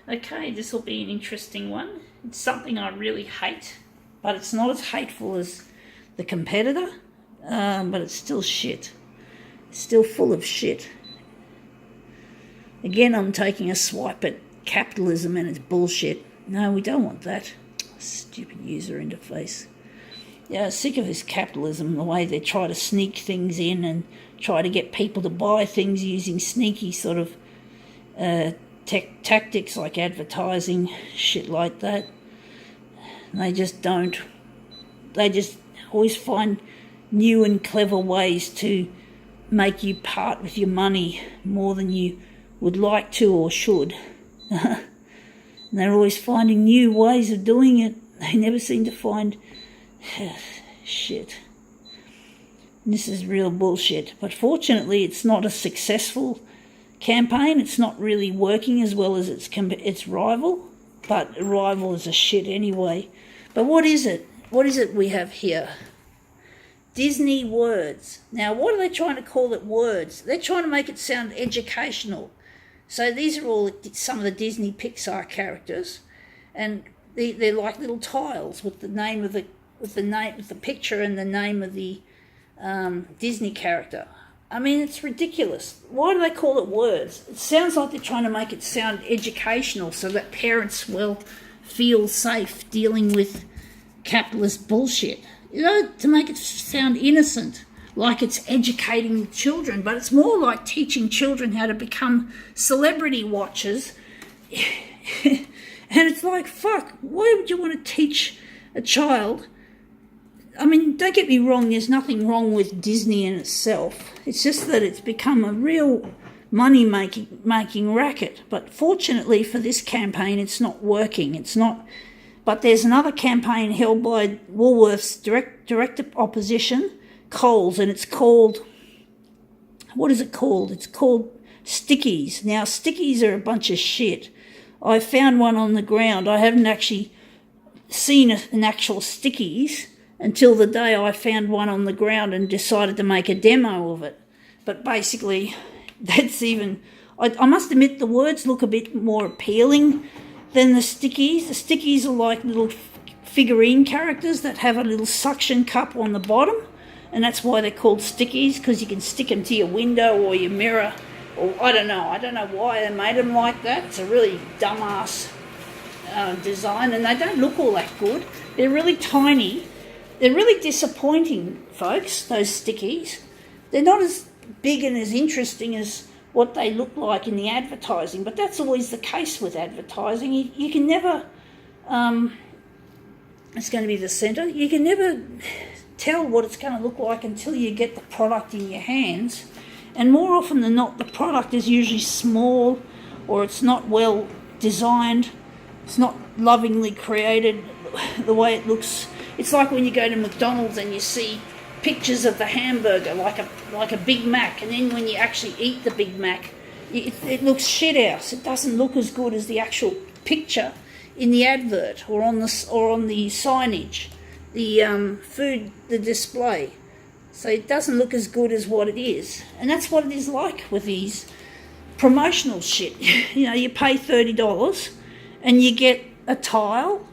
Okay, this will be an interesting one. It's something I really hate, but it's not as hateful as the competitor, but it's still shit. It's still full of shit. Again, I'm taking a swipe at capitalism and its bullshit. No, we don't want that. Stupid user interface. Yeah, sick of this capitalism, the way they try to sneak things in and try to get people to buy things using sneaky sort of tactics like advertising, shit like that. They just always find new and clever ways to make you part with your money more than you would like to or should. And they're always finding new ways of doing it. They never seem to find shit. This is real bullshit. But fortunately, it's not a successful campaign. It's not really working as well as its rival. But a rival is a shit anyway. But what is it? What is it we have here? Disney words. Now, what are they trying to call it words? They're trying to make it sound educational. So these are all some of the Disney Pixar characters, and they're like little tiles with the name of the picture and the name of the Disney character. I mean, it's ridiculous. Why do they call it words? It sounds like they're trying to make it sound educational so that parents will feel safe dealing with capitalist bullshit. You know, to make it sound innocent, like it's educating children, but it's more like teaching children how to become celebrity watchers. And it's like, fuck, why would you want to teach a child? I mean, don't get me wrong, there's nothing wrong with Disney in itself. It's just that it's become a real money-making racket. But fortunately for this campaign, it's not working. It's not. But there's another campaign held by Woolworth's direct opposition, Coles, and it's called, what is it called? It's called Stickies. Now, Stickies are a bunch of shit. I found one on the ground. I haven't actually seen an actual Stickies until the day I found one on the ground and decided to make a demo of it. But basically, that's even, I must admit the words look a bit more appealing than the Stickies. The Stickies are like little figurine characters that have a little suction cup on the bottom, and that's why they're called Stickies, because you can stick them to your window or your mirror, or I don't know why they made them like that. It's a really dumbass design, and they don't look all that good. They're really tiny. They're really disappointing, folks, those Stickies. They're not as big and as interesting as what they look like in the advertising, but that's always the case with advertising. You can never, it's going to be the centre, you can never tell what it's going to look like until you get the product in your hands. And more often than not, the product is usually small, or it's not well designed, it's not lovingly created the way it looks. It's like when you go to McDonald's and you see pictures of the hamburger like a Big Mac, and then when you actually eat the Big Mac, it looks shit house. It doesn't look as good as the actual picture in the advert or on the signage, the display. So it doesn't look as good as what it is, and that's what it is like with these promotional shit. You know, you pay $30 and you get a tile.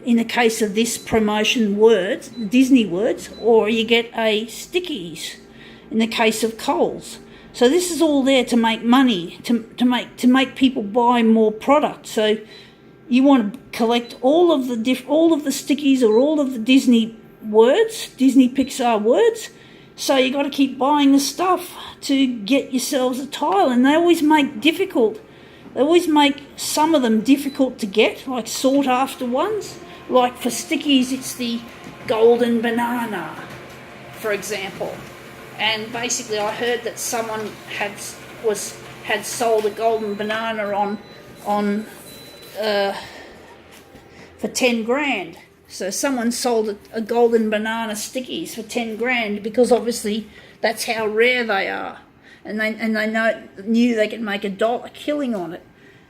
In the case of this promotion words, Disney words, or you get a Stickies in the case of Coles. So this is all there to make money, to make people buy more product. So you want to collect all of the Stickies or all of the Disney words, Disney Pixar words. So you got to keep buying the stuff to get yourselves a tile, and they always make some of them difficult to get, like sought after ones. Like for Stickies, it's the golden banana, for example. And basically, I heard that someone had sold a golden banana for 10 grand. So someone sold a golden banana Stickies for 10 grand because obviously that's how rare they are, and they knew they could make a killing on it.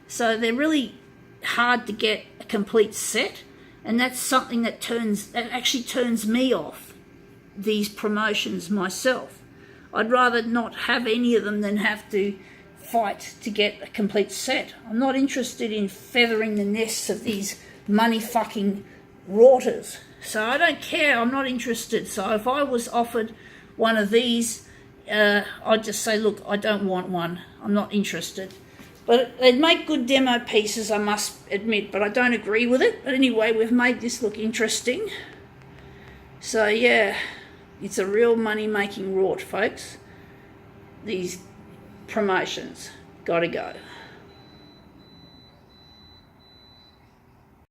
So they're really hard to get a complete set. And that's something that actually turns me off these promotions myself. I'd rather not have any of them than have to fight to get a complete set. I'm not interested in feathering the nests of these money fucking rotters. So I don't care, I'm not interested. So if I was offered one of these, I'd just say, look, I don't want one, I'm not interested. But they'd make good demo pieces, I must admit, but I don't agree with it. But anyway, we've made this look interesting. So yeah, it's a real money-making rort, folks. These promotions, gotta go.